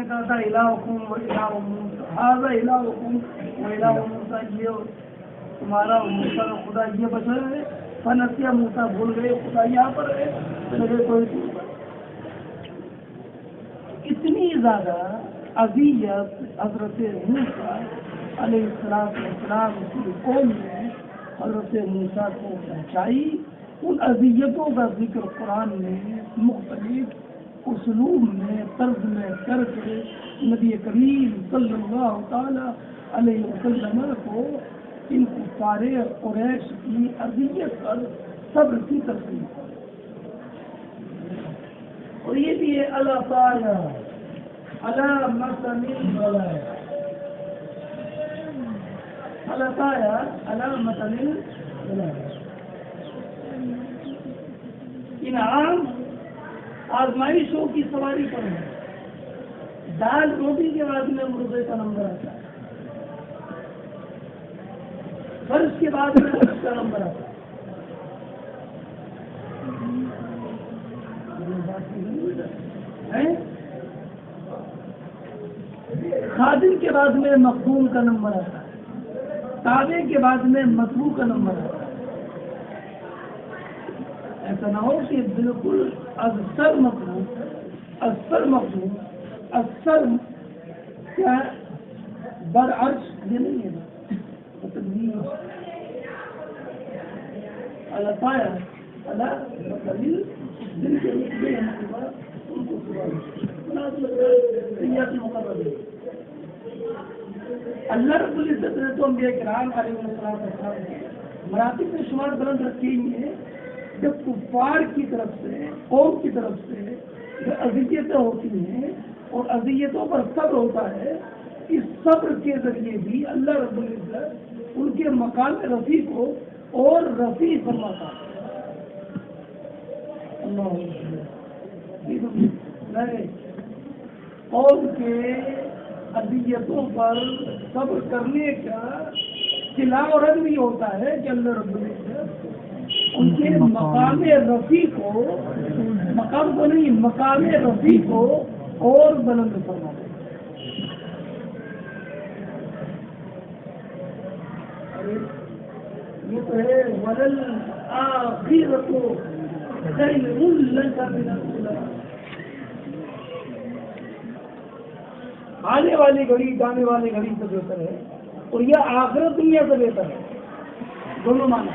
کہا تھا الہکم و الہ موسیٰ، ھذا الہکم و الہ موسیٰ، یہ تمہارا اور موسیٰ کا خدا یہ بشر ہے. فنسیہ موسیٰ بھول گئے خدا یہاں پر ہے، لگے کوئی اتنی زیادہ اذیت حضرت موسیٰ علیہ السلام کی قوم نے حضرت موسیٰ کو پہنچائی. ان اذیتوں کا ذکر قرآن میں مختلف اسلوب میں طرز میں کر کے نبی کریم صلی اللہ تعالی علیہ وسلم کو ان کفار قریش کی اذیت پر صبر کی ترغیب. اور یہ بھی ہے اللہ تعالی اللہ مثل انعام آزمائشوں کی سواری پر ہے. دال روٹی کے بعد میں مردے کا نمبر آتا ہے، فرض کے بعد میں اس کا نمبر آتا ہے، خادم کے بعد میں مخدوم کا نمبر آتا ہے، تابع کے بعد میں مطلوب کا نمبر آتا ہے. ایسا نہ ہو کہ بالکل اکثر مطلوب اکثر کیا برعکس یہ نہیں ہے. اللہ پایا اللہ دل کے اللہ رب العزت نے تو انبیاء کرام علیہ السلام مراتب میں شمار بلند رکھے ہی ہیں. جب کفار کی طرف سے قوم کی طرف سے جو اذیتیں ہوتی ہیں اور اذیتوں پر صبر ہوتا ہے، اس صبر کے ذریعے بھی اللہ رب العزت ان کے مقام رفیع کو اور رفیع فرماتا ہے. قوم کے اذیتوں پر صبر کرنے کا صلہ اور رد بھی ہوتا ہے کہ اللہ رب العزت ان کے مقام رفیع کو مقام رفیع کو اور بلند فرما دے. یہ تو ہے وَلَلْآخِرَةُ خَيْرٌ لَكَ مِنَ الْأُولَىٰ. آنے والی گھڑی جانے والی گھڑی سے بہتر ہے، اور یہ آخرت دنیا سے بہتر ہے. دونوں معنی،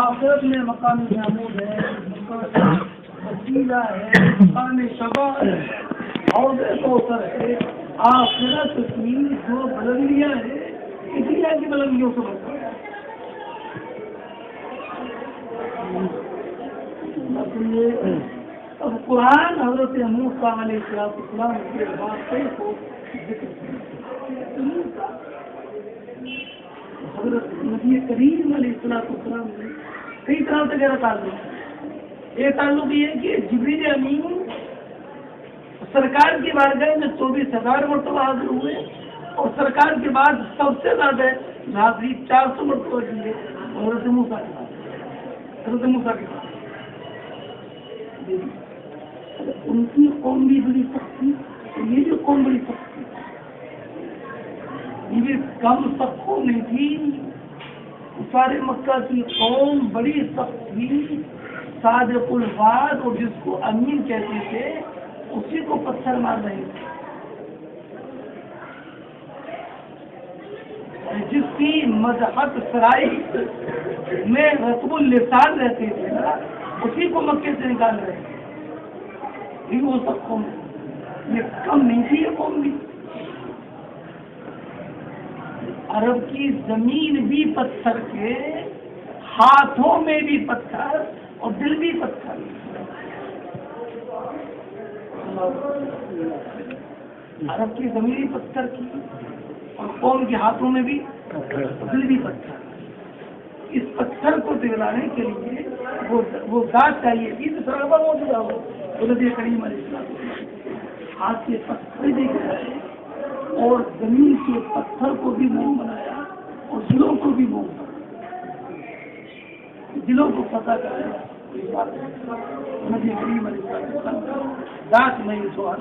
آخرت میں مقام محمود ہے، وسیلہ ہے، مقام شفاعت ہے، حوض کوثر ہے. آخرت کی جو بلندیاں ہیں اس دنیا کی بلندیوں سے بڑھتا ہے. اب قرآن حضرت موسیٰ علیہ السلام کے واقعے کو ذکر کرتا ہے. حضرت نبی کریم علیہ السلام نے کئی طرح سے گہرا تعلق. ایک تعلق یہ ہے کہ جبریل امین سرکار کی بارگاہ میں 24,000 مرتبہ حاضر ہوئے، اور سرکار کے بعد سب سے زیادہ حاضری 400 مرتبہ کی ہے حضرت موسیٰ کے بعد. ان کی قوم بھی بڑی سخت تھی، یہ جو قوم بڑی سخت تھی، یہ بھی کم سخت قوم نہیں تھی. سارے مکہ کی قوم بڑی سخت تھی. صادق الوعد اور جس کو امین کہتے تھے اسی کو پتھر مار رہے تھے. جس کی مذہب سرائی میں رتب اللسان رہتے تھے نا، اسی کو مکے سے نکال رہے تھے. یہ وہ سب قوم، یہ کم نہیں تھی. یہ قوم بھی عرب کی زمین بھی پتھر کے، ہاتھوں میں بھی پتھر اور دل بھی پتھر. عرب کی زمین بھی پتھر کی اور قوم کے ہاتھوں میں بھی دل بھی پتھر. اس پتھر کو پگھلانے کے لیے وہ ذات چاہیے تھی تو سرابا موجودہ ہو. نبی کریم علیہ السلام ہاتھ کے پتھر بھی گرائے اور زمین کے پتھر کو بھی موم بنایا اور دلوں کو بھی موم بنایا. دلوں کو پتہ کرایا. نبی کریم علیہ السلام ذات میں سوال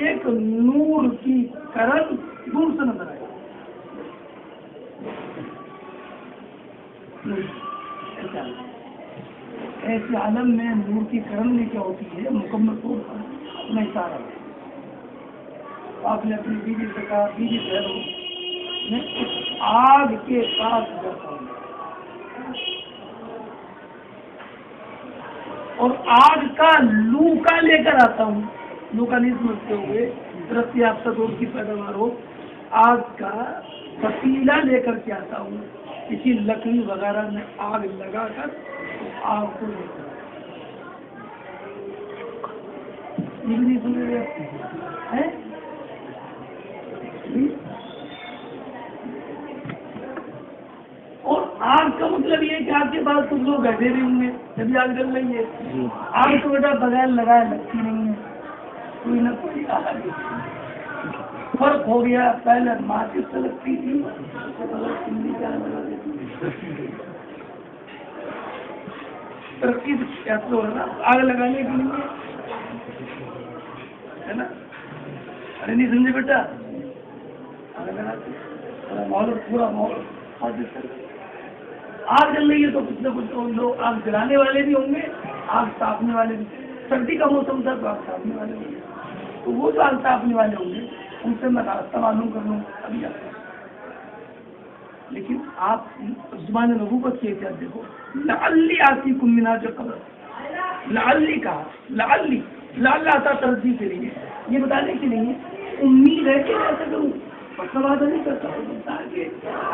ایک نور کی کرن دور سے نظر آئے. ایسے عالم میں نور کی کرن میں کیا ہوتی ہے مکمل طور پر اپنا اشارہ ہے. آپ نے اپنی بیوی سے کہا بیوی ٹھہرو میں اس آگ کے پاس جاتا ہوں اور آگ کا لوکا لے کر آتا ہوں. لوکا نہیں سمجھتے ہوئے ترقی یافتہ دور کی پیداوار ہو, آگ کا پتیلا لے کر کے آتا ہوں, کسی لکڑی وغیرہ میں آگ لگا کر آگ کو لے کر یہ بھی نہیں سن رہے اور آگ کا مطلب یہ کہ آپ کے پاس کچھ لوگ بیٹھے بھی ہوں گے جبھی آگ جل رہی ہے. آگ تو بیٹا بغیر لگائے لگتی نہیں ہے, کوئی نہ کوئی آگ. فرق ہو گیا, پہلے ماچس سے لگتی تھی ترقی ایسے ہو رہا آگ لگانے کے لیے ہے نا. ارے نہیں سمجھے بیٹا, آگ لگاتے ماحول پورا ماحول آگ جل رہی ہے تو کچھ نہ کچھ لوگ آگ جلانے والے بھی ہوں گے, آگ تاپنے والے بھی. سردی کا موسم تھا تو آگ تاپنے والے ہوں گے, تو وہ جو آگ تاپنے والے ہوں گے ان سے میں راستہ معلوم کر لوں ابھی آتا. لیکن آپ زبان نبوت کی احتیاط دیکھو, لعلی آتیکم من جو قبر, لعلی کہا, لعلی لعل آتا ترجیح کے لیے, یہ بتانے کے لیے امید ہے کہ ایسا کروں, مطلب وعدہ نہیں کرتا ہوں تاکہ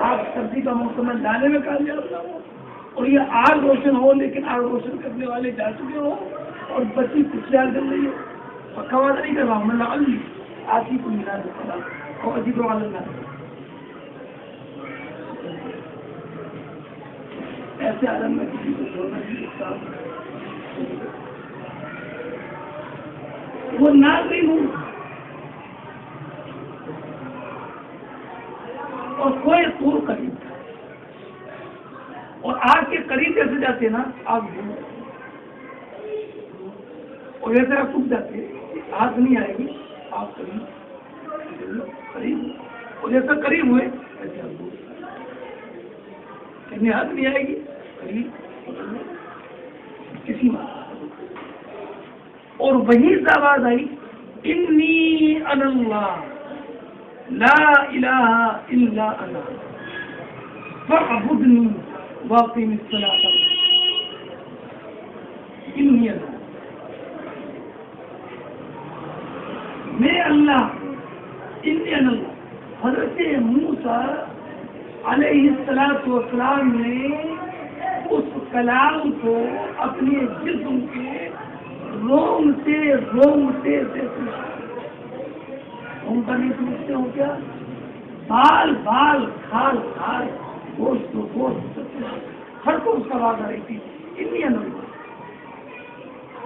آپ سردی کا موسم لانے میں کامیاب نہ ہو اور یہ آگ روشن ہو, لیکن آگ روشن کرنے والے جا چکے ہو اور بچی کچھ یاد کر رہی ہے. پکا وعدہ نہیں کر رہا ہوں میں, لعلی آتیکم من جو قبر اور عجیب وعدہ. ایسے عالم میں کسی کو چھوڑنا نہیں سکتا. وہ ناظرین ہوں اور کوئی طور قریب تھا, اور آگ کے قریب جیسے جاتے ہیں نا آگ اور جیسے آپ ٹوٹ جاتے آگ نہیں آئے گی, آپ قریب اور جیسا قریب ہوئے ایسے آپ دور, کتنی آگ نہیں آئے گی قریب کسی بات. اور وہیں سے آواز آئی انی انا اللہ لا الہ الا انا فاعبدنی واقم الصلاۃ. انی انا, میں اللہ, انی انا اللہ. حضرت موسیٰ علیہ السلام نے اس کلام کو اپنے جسم کے رومتے سے ان کا نہیں سمجھتے ہو کیا, بال بال کھال کھال گوشت گوشت ہر کو اس کا آواز آ رہی تھی. اتنی انوی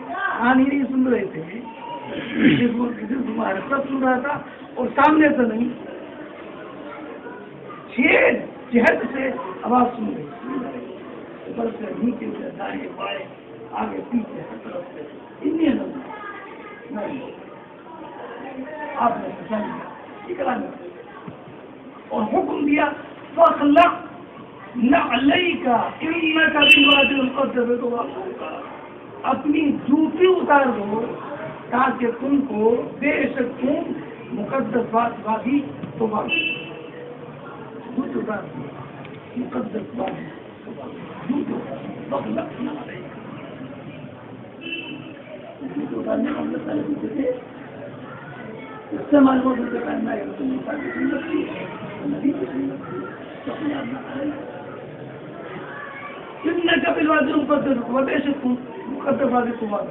کہانی نہیں سن رہے تھے, سب سن رہا تھا اور سامنے سے نہیں, 6 جہت سے آواز سن رہی, اوپر سے نیچے سے دائیں بائیں آگے پیچھے ہر طرف سے. اتنی انوی آپ نے پسند اور حکم دیا فَخْلَقْ نَعْلَيْكَ إِنَّكَ بِالْوَادِ الْمُقَدَّسِ طُوَىٰ, اپنی جوتی اتار دو تاکہ تم کو بے شک تم مقدس وادی طویٰ, جوتی اتار دو مقدس وادی جوتی فَخْلَقْ نَعْلَيْكَ. جوتی اتارنے کا مطلب پہلے جوتے تھے, اس سے معلوم ہوتا ہے پہننا ہے تو موسیٰ کی سنت تھی, نبی کی سنت تھی, تو اپنے آپ نہ آئے. انکا بالوادی المقدس وبے شک مقدس وادی طویٰ.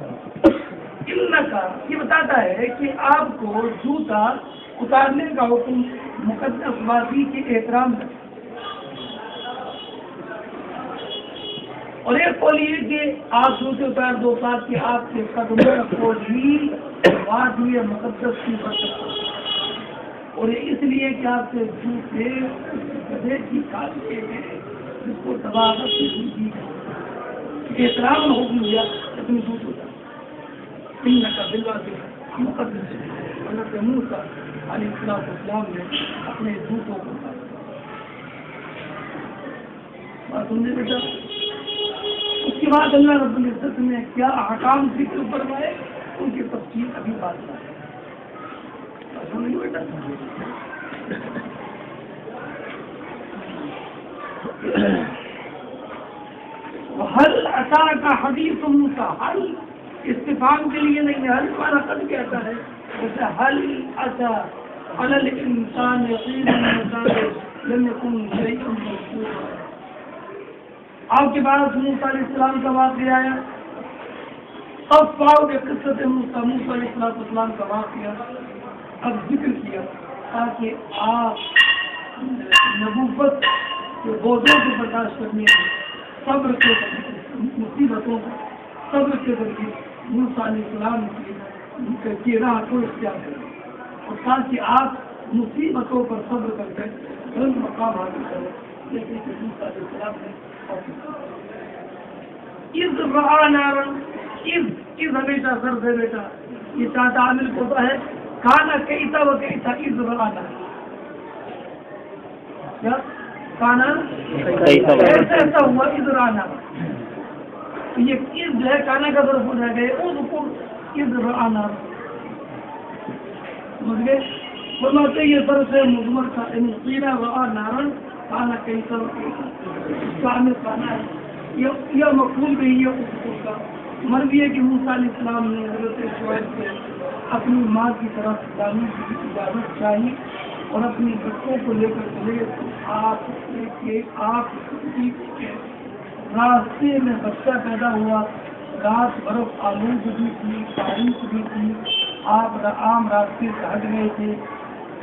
انکا یہ بتاتا ہے کہ آپ کو جوتا اتارنے کا حکم مقدس وادی کے احترام ہے. اور ایک قول یہ کہ آپ جوتے اتار دو تاکہ آپ کے قدموں کو ہی وادی مقدس کی برکت ہو, اور اس لیے کہ آپ کے جوتے گدھے کی کھال کے ہیں جس کو دباغت کی دی گئی, احترام حکم دیا اپنی جوت اتار. ان کا بالوادی مقدس حضرت موسیٰ علیہ السلام نے اپنے دوتوں کو کہا. بات سمجھے بیٹا؟ اس کے بعد اللہ رب العزت نے کیا احکام ذکر فرمائے ان کی تفصیل ابھی بات کریں. سمجھے بیٹا؟ حل اتاک حدیث موسیٰ. حل استفہام کے لیے نہیں ہے، حل ہمارا قد کہتا ہے. جیسے حل اتا علی الانسان یقین لم یکن شیئا مذکورا. آپ کے بعد موسیٰ علیہ السلام کا واقعہ آیا. اب پاؤ کے قصت موسیٰ علیہ السلام کا واقعہ اب ذکر کیا تاکہ آپ نبوت کے بوجھوں کو برداشت کرنے میں صبر کے مصیبتوں کو صبر کے ذریعے موسیٰ علیہ السلام کی راہ کو اختیار کریں اور تاکہ آپ مصیبتوں پر صبر کر کے بلند مقام حاصل کریں جیسے کہ موسیٰ علیہ السلام نے. اذ رعا نارا، اذ ہمیشہ سر سے بیٹا یہ چاہتا عامل ہوتا ہے. کانا کیتا و کیتا اذ رعا نارا. کیا کانا ایسا ہوا اذ رعا نارا. یہ اذ ہے کانا کا ظرف ہو جائے گا. اذکر اذ رعا نارا. سمجھ گئے؟ فرماتے یہ سر سے مضمر تھا. ان قیل رعا نارا کانا کیتا و کیتا. عامل کانا ہے یہ مقبول بھی ہے. اس کا مرضی ہے کہ موسیٰ علیہ السلام نے حضرت شعیب سے اپنی ماں کی طرف جانے کی اجازت چاہی اور اپنی بچوں کو لے کر چلے. آپ راستے میں بچہ پیدا ہوا. رات برف آلود بھی تھی، تاریخ بھی تھی. آپ عام راستے سے ہٹ گئے تھے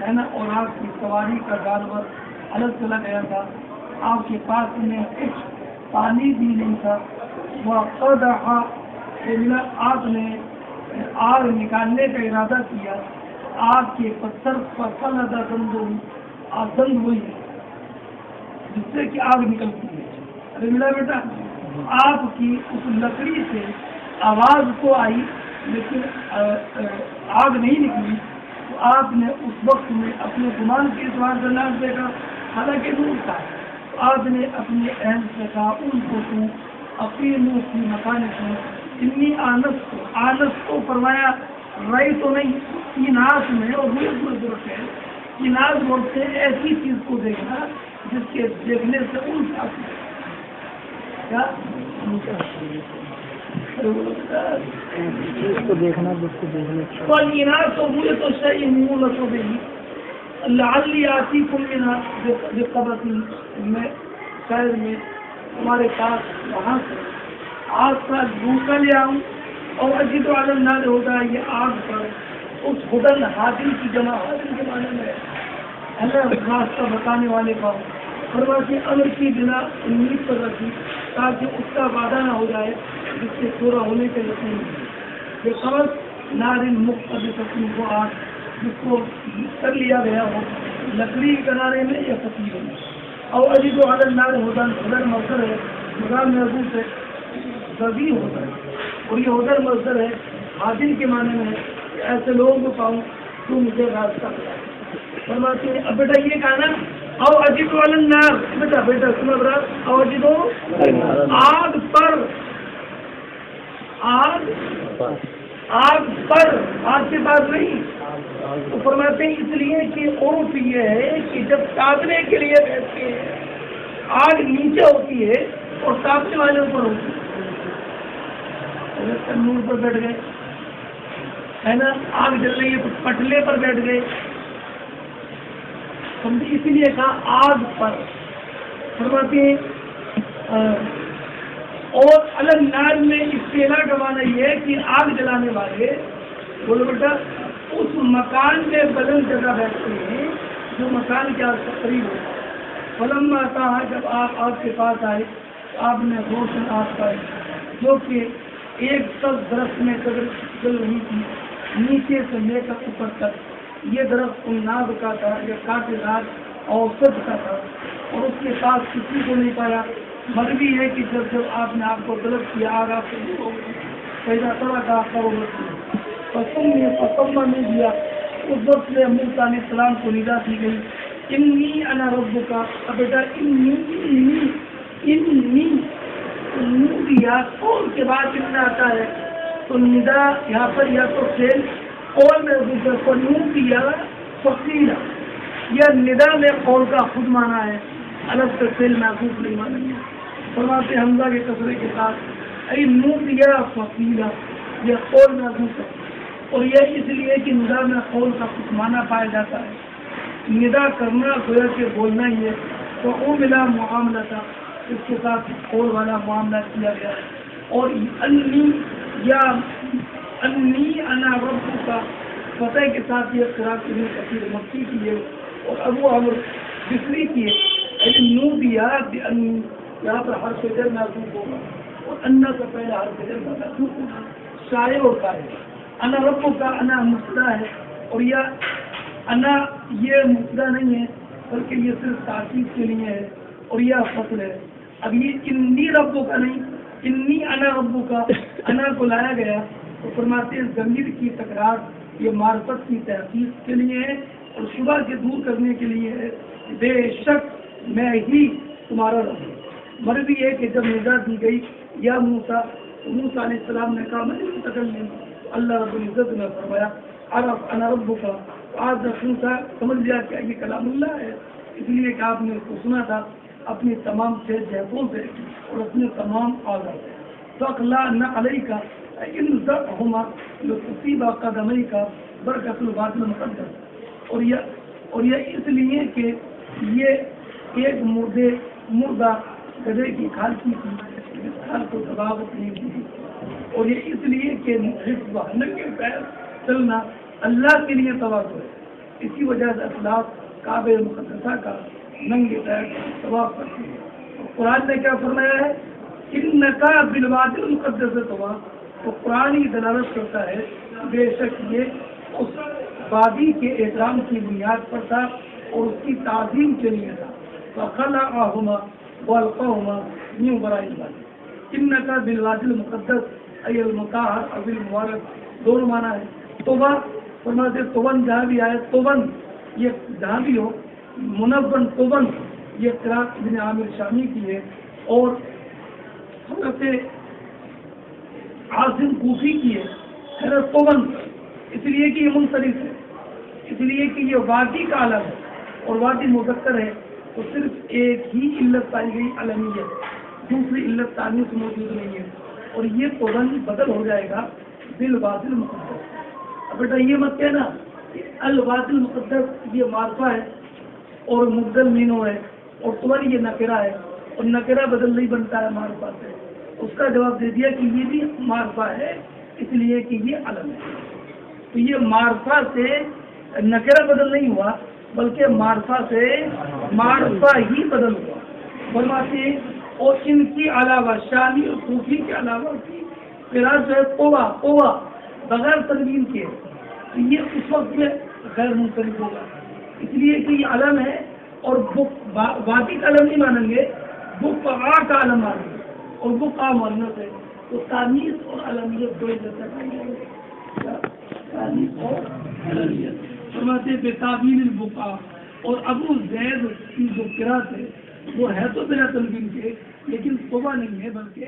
ہے نا، اور آپ کی سواری کا جانور الگ چلا گیا تھا. آپ کے پاس میں کچھ پانی بھی نہیں تھا. وہ آپ نے آگ نکالنے کا ارادہ کیا. آگ کے پتھر پر دند ہوئی جس سے کہ آگ نکلتی ہے. ارے ملا بیٹا، آپ کی اس لکڑی سے آواز تو آئی لیکن آگ نہیں نکلی. تو آپ نے اس وقت میں اپنے گمان کے اعتبار سے ناک دیکھا، حالانکہ نور تھا. آپ نے اپنے اہم سے کہا ان کو تو اپنی منہ کی مکان سے اتنی آنس کو فرمایا رائی تو نہیں ایناس میں. اور روح میں ضرورت ہے ایناس بولتے ایسی چیز کو دیکھنا جس کے دیکھنے سے ان کیا کو دیکھنا جس کو دیکھنے تو ایناس تو مجھے تو صحیح منہ نہ دے گی. لعلی آتی کم قبط میں شہر میں تمہارے پاس وہاں سے آگ کا بھوکا لے آؤں. اور اجد عالم نہ ہوتا ہے یہ آگ پر اس خدن حاضر کی جمع حاضر کے معنی میں اللہ راستہ بتانے والے کا فرماتے امر کی بنا امید پر رکھی تاکہ اس کا وعدہ نہ ہو جائے جس سے پورا ہونے کے یقین ہے. یہ قبض نارن مختلف قسم کو آگ جس کو کر لیا گیا ہو لکڑی کنارے میں یا فتیل میں. اور عجیب و عالم نار ہوتا حضر مصدر ہے. مقام محبوب سے غزی ہوتا ہے اور یہ حضر مصدر ہے حاضر کے معنی میں ہے کہ ایسے لوگوں کو پاؤں تو مجھے راستہ بتائے. فرماتے ہیں اب بیٹا یہ کہا نا او عجیب و عالم نار. بیٹا سنا برا او عجیب آگ پر آگ کے پاس نہیں. تو فرماتے ہیں اس لیے کہ عرف یہ ہے کہ جب تاپنے کے لیے بیٹھتے ہیں آگ نیچے ہوتی ہے اور تاپنے والے اوپر ہوتی ہے. تنور پر بیٹھ گئے ہے نا، آگ جل رہی ہے تو پٹلے پر بیٹھ گئے. اسی لیے کہا آگ پر. فرماتے ہیں اور الگ نار میں استعلا کا معنی یہ ہے کہ آگ جلانے والے بولو بیٹا اس مکان میں بلند جگہ بیٹھتے ہیں جو مکان کے آس قریب ہوتا ہے. فلما کہا جب آپ کے پاس آئے آپ نے روشن آگ پائی جو کہ ایک سب درخت میں چل رہی تھی نیچے سے لے کر اوپر تک. یہ درخت ناب کا تھا یا کاٹے دار اور سب کا تھا اور اس کے پاس کسی کو نہیں پایا. مروی ہے کہ جب آپ نے آپ کو طلب کیا آگ آپ سے پیدا طرح کا آپ کا وہ پسند نے دیا اس وقت میں موسیٰ علیہ السلام کو ندا دی گئی انی انا ربکا. اب بیٹا انی نودیا قول کے بعد کتنا آتا ہے تو ندا یہاں پر یا تو فعل قول میں نودیا فقیلا. یہ ندا میں قول کا خود مانا ہے, الگ سے فعل محفوظ نہیں مانا ہے. فرماتے حمزہ کے کسرے کے ساتھ ای نودیا فقیلا, یہ قول محفوظ ہے. اور یہ اس لیے کہ ندا میں قول کا کچھ مانا پایا جاتا ہے. ندا کرنا گویا کہ بولنا ہی ہے, تو او ملا معاملہ تھا, اس کے ساتھ قول والا معاملہ کیا گیا. اور انی انا ربک فتح کے ساتھ یہ قرات ابن کثیر مکی کی ہے اور ابو عمرو بصری کی ہے. نودیا بانی, یہاں پر حرف جر محسوس ہوگا اور انا کا پہلا حرف جر محسوس ہوگا. شائع ہوتا ہے انا ربک, انا مبتدا ہے اور یہ انا یہ مبتدا نہیں ہے بلکہ یہ صرف تاکید کے لیے ہے اور یہ فصل ہے. اب یہ انی ربو کا نہیں, انی انا ربو کا انا کو لایا گیا تو فرماتے ہیں ضمیر کی تکرار یہ معرفت کی تحقیق کے لیے ہے اور شبہ کے دور کرنے کے لیے ہے. بے شک میں ہی تمہارا رب ہوں. مرضی ہے کہ جب ندا دی گئی یا موسیٰ علیہ السلام نے کہا میں متکلم, اللہ رب العزت نے فرمایا عرف انا ربک. آج موسیٰ سمجھ لیا کہ یہ کلام اللہ ہے, اس لیے کہ آپ نے اس کو سنا تھا اپنی تمام سے جہتوں سے اور اپنے تمام آزاد سے. فَأَقْلَا نَ عَلَيْكَ اِنْزَقْهُمَا لِتُصِيبَ قَدَمَيْكَ بَرْكَةُ الْوَادِ الْمُقَدَّسِ. اور یہ اس لیے کہ یہ ایک مردہ گدھے کی کھال کی تھی, اس کھال کو دباوت نہیں دی, اور یہ اس لیے کہ ننگے پیر چلنا اللہ کے لیے طواف ہے. اسی وجہ سے اسلاف کعبہ مقدسہ کا ننگے پیر طواف کرتے ہیں. قرآن نے کیا فرمایا ہے انکا بالوادی المقدس طواف, تو قرآن ہی دلالت کرتا ہے بے شک یہ اس وادی کے احترام کی بنیاد پر تھا اور اس کی تعظیم کے لیے تھا. فخلعہما والقہما من وراء الوادی. انکا بالوادی المقدس ای المطہر او المبارک دونوں معنی ہے. توبہ فرماتے توبن جہاں بھی آئے, توبن یہ جہاں بھی ہو, منون توبن یہ قرات ابن عامر شامی کی ہے اور حضرت عاصم کوفی کی ہے حضرت توبن, اس لیے کہ یہ منصرف ہے, اس لیے کہ یہ وادی کا عالم ہے اور وادی مذکر ہے تو صرف ایک ہی علت پائی گئی علمیت, دوسری علت تانیث موجود نہیں ہے. اور یہ توبن بدل ہو جائے گا بالوادی المقدس. اب بیٹا یہ مت کہنا کہ الوادی المقدس یہ معرفہ ہے اور مبدل مینو ہے اور توبن یہ نکرہ ہے اور نکرہ بدل نہیں بنتا ہے معرفہ سے. اس کا جواب دے دیا کہ یہ بھی معرفہ ہے اس لیے کہ یہ علم ہے. تو یہ معرفہ سے نکرہ بدل نہیں ہوا بلکہ معرفہ سے معرفہ ہی بدل ہوا. فرماتے ہیں اور ان کی علاوہ شامی اور صوفی کے علاوہ کی قرات جو ہے توبہ بغیر تنوین کے, تو یہ اس وقت میں غیر منصرف ہوگا اس لیے کہ یہ علم ہے اور وادی کا علم نہیں مانیں گے, بقعہ کا علم مانیں گے اور بقعہ مؤنث ہے تو تانیث اور علمیت دو جیسا کہیں گے. تانیث اور علمیت فرماتے بے تعبیر البقعہ. اور ابو زید کی جو قرات ہے وہ ہے تو بلا تنوین کے لیکن توبہ نہیں ہے بلکہ